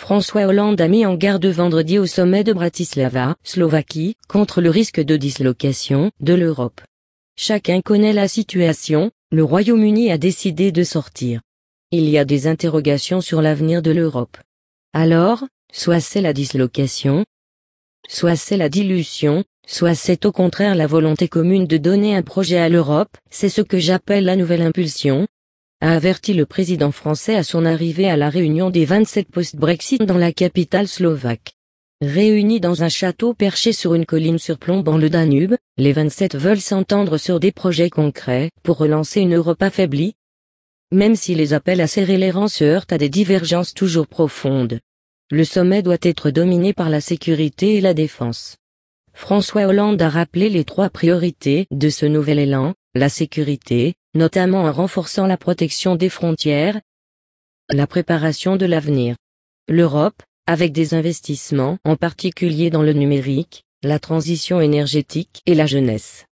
François Hollande a mis en garde vendredi au sommet de Bratislava, Slovaquie, contre le risque de dislocation de l'Europe. Chacun connaît la situation, le Royaume-Uni a décidé de sortir. Il y a des interrogations sur l'avenir de l'Europe. Alors, soit c'est la dislocation, soit c'est la dilution, soit c'est au contraire la volonté commune de donner un projet à l'Europe, c'est ce que j'appelle la nouvelle impulsion, a averti le président français à son arrivée à la réunion des 27 post-Brexit dans la capitale slovaque. Réunis dans un château perché sur une colline surplombant le Danube, les 27 veulent s'entendre sur des projets concrets pour relancer une Europe affaiblie. Même si les appels à serrer les rangs se heurtent à des divergences toujours profondes. Le sommet doit être dominé par la sécurité et la défense. François Hollande a rappelé les 3 priorités de ce nouvel élan, la sécurité, notamment en renforçant la protection des frontières, la préparation de l'avenir. L'Europe, avec des investissements, en particulier dans le numérique, la transition énergétique et la jeunesse.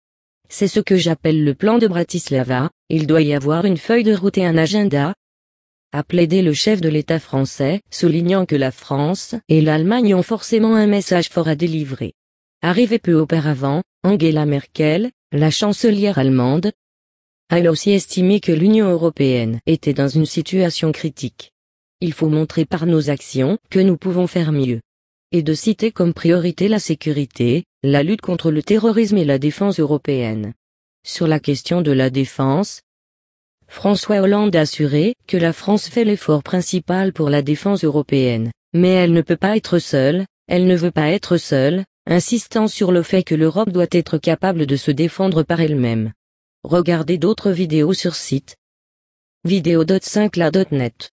C'est ce que j'appelle le plan de Bratislava, il doit y avoir une feuille de route et un agenda, a plaidé le chef de l'État français, soulignant que la France et l'Allemagne ont forcément un message fort à délivrer. Arrivée peu auparavant, Angela Merkel, la chancelière allemande, a elle aussi estimé que l'Union européenne était dans une situation critique. Il faut montrer par nos actions que nous pouvons faire mieux. Et de citer comme priorité la sécurité, la lutte contre le terrorisme et la défense européenne. Sur la question de la défense, François Hollande a assuré que la France fait l'effort principal pour la défense européenne, mais elle ne peut pas être seule, elle ne veut pas être seule, insistant sur le fait que l'Europe doit être capable de se défendre par elle-même. Regardez d'autres vidéos sur site. Vidéo.5la.net